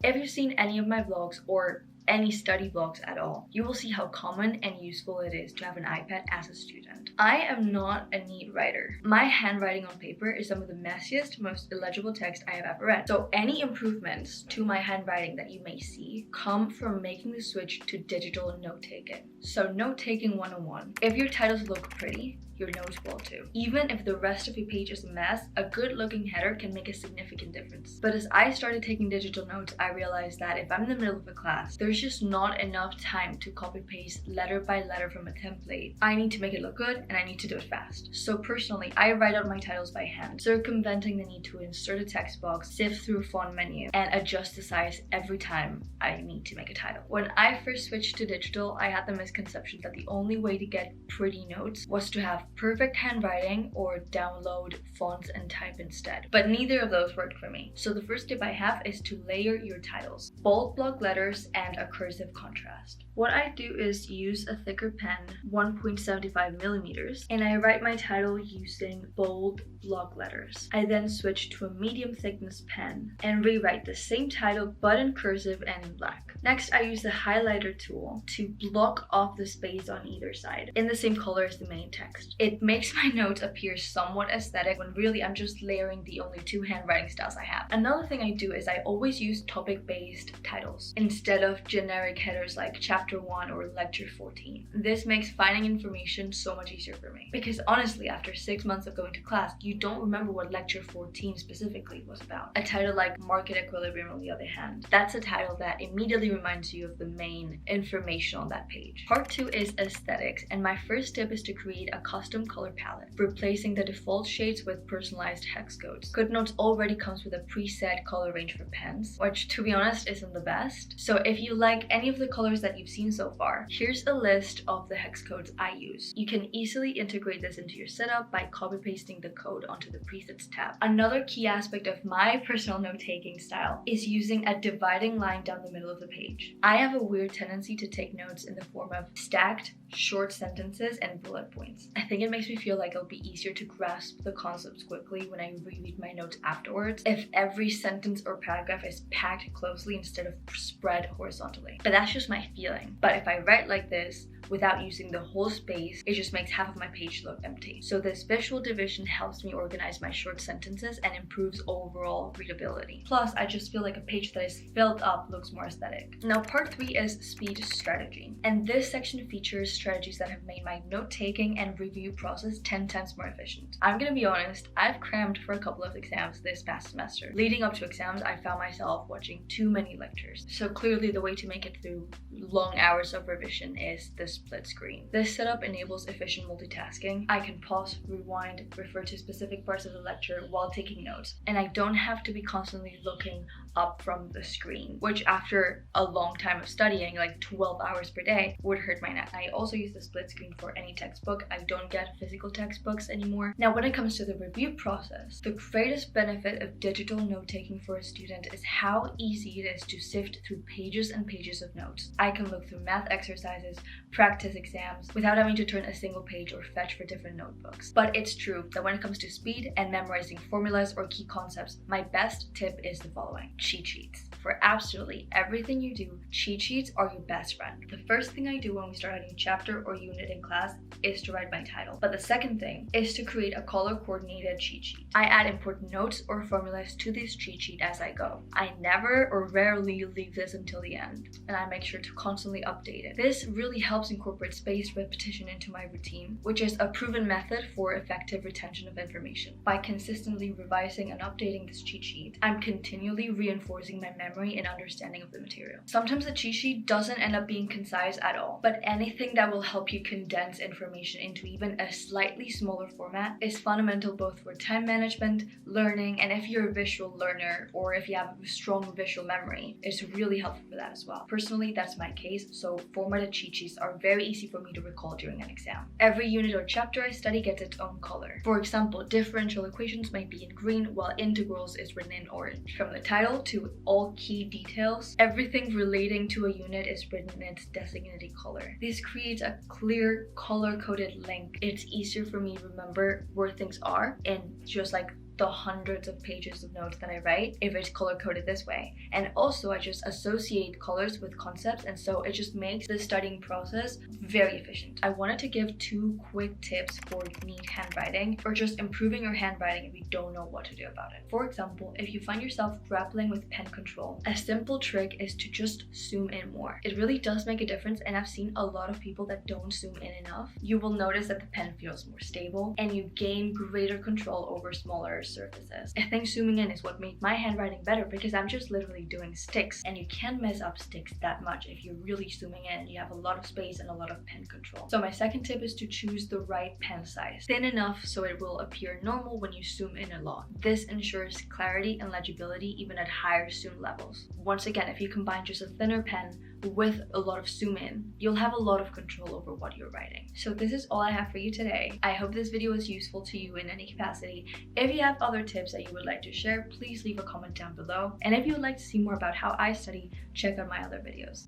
If you've seen any of my vlogs or any study vlogs at all, you will see how common and useful it is to have an iPad as a student. I am not a neat writer. My handwriting on paper is some of the messiest, most illegible text I have ever read. So any improvements to my handwriting that you may see come from making the switch to digital note-taking. So note-taking 101. If your titles look pretty, your notes will too. Even if the rest of your page is a mess, a good looking header can make a significant difference. But as I started taking digital notes, I realized that if I'm in the middle of a class, there's just not enough time to copy paste letter by letter from a template. I need to make it look good and I need to do it fast. So personally, I write out my titles by hand, circumventing the need to insert a text box, sift through a font menu, and adjust the size every time I need to make a title. When I first switched to digital, I had the misconception that the only way to get pretty notes was to have perfect handwriting or download fonts and type instead. But neither of those worked for me. So the first tip I have is to layer your titles. Bold block letters and a cursive contrast. What I do is use a thicker pen, 1.75 millimeters, and I write my title using bold block letters. I then switch to a medium thickness pen and rewrite the same title but in cursive and in black. Next, I use the highlighter tool to block off the space on either side in the same color as the main text. It makes my notes appear somewhat aesthetic when really I'm just layering the only two handwriting styles I have. Another thing I do is I always use topic-based titles instead of generic headers like chapter 1 or lecture 14. This makes finding information so much easier for me. Because honestly, after 6 months of going to class, you don't remember what lecture 14 specifically was about. A title like Market Equilibrium, on the other hand, that's a title that immediately reminds you of the main information on that page. Part 2 is aesthetics, and my first tip is to create a custom color palette, replacing the default shades with personalized hex codes. GoodNotes already comes with a preset color range for pens, which to be honest isn't the best. So if you like any of the colors that you've seen so far, here's a list of the hex codes I use. You can easily integrate this into your setup by copy pasting the code onto the presets tab. Another key aspect of my personal note-taking style is using a dividing line down the middle of the page. I have a weird tendency to take notes in the form of stacked short sentences and bullet points. I think it makes me feel like it'll be easier to grasp the concepts quickly when I reread my notes afterwards if every sentence or paragraph is packed closely instead of spread horizontally. But that's just my feeling. But if I write like this, without using the whole space, it just makes half of my page look empty. So this visual division helps me organize my short sentences and improves overall readability. Plus, I just feel like a page that is filled up looks more aesthetic. Now, part 3 is speed strategy. And this section features strategies that have made my note-taking and review process 10 times more efficient. I'm gonna be honest, I've crammed for a couple of exams this past semester. Leading up to exams, I found myself watching too many lectures. So clearly the way to make it through long hours of revision is the split screen. This setup enables efficient multitasking. I can pause, rewind, refer to specific parts of the lecture while taking notes, and I don't have to be constantly looking up from the screen, which after a long time of studying, like 12 hours per day, would hurt my neck. I also use the split screen for any textbook. I don't get physical textbooks anymore. Now, when it comes to the review process, the greatest benefit of digital note-taking for a student is how easy it is to sift through pages and pages of notes. I can look through math exercises, practice exams, without having to turn a single page or fetch for different notebooks. But it's true that when it comes to speed and memorizing formulas or key concepts, my best tip is the following: cheat sheets. For absolutely everything you do, cheat sheets are your best friend. The first thing I do when we start a new chapter or unit in class is to write my title. But the second thing is to create a color-coordinated cheat sheet. I add important notes or formulas to this cheat sheet as I go. I never or rarely leave this until the end, and I make sure to constantly update it. This really helps incorporate spaced repetition into my routine, which is a proven method for effective retention of information. By consistently revising and updating this cheat sheet, I'm continually reinforcing my memory and understanding of the material. Sometimes the cheat sheet doesn't end up being concise at all, but anything that will help you condense information into even a slightly smaller format is fundamental both for time management, learning, and if you're a visual learner or if you have a strong visual memory, it's really helpful for that as well. Personally, that's my case, so formatted cheat sheets are very easy for me to recall during an exam. Every unit or chapter I study gets its own color. For example, differential equations might be in green while integrals is written in orange. From the title to all key details, everything relating to a unit is written in its designated color. This creates a clear color-coded link. It's easier for me to remember where things are in just like the hundreds of pages of notes that I write if it's color coded this way. And also I just associate colors with concepts, and so it just makes the studying process very efficient. I wanted to give 2 quick tips for neat handwriting or just improving your handwriting if you don't know what to do about it. For example, if you find yourself grappling with pen control, a simple trick is to just zoom in more. It really does make a difference, and I've seen a lot of people that don't zoom in enough. You will notice that the pen feels more stable and you gain greater control over smaller surfaces. I think zooming in is what made my handwriting better, because I'm just literally doing sticks, and you can't mess up sticks that much if you're really zooming in and you have a lot of space and a lot of pen control. So my second tip is to choose the right pen size. Thin enough so it will appear normal when you zoom in a lot. This ensures clarity and legibility even at higher zoom levels. Once again, if you combine just a thinner pen with a lot of zoom in, you'll have a lot of control over what you're writing. So this is all I have for you today. I hope this video was useful to you in any capacity. If you have other tips that you would like to share, please leave a comment down below. And if you would like to see more about how I study, check out my other videos.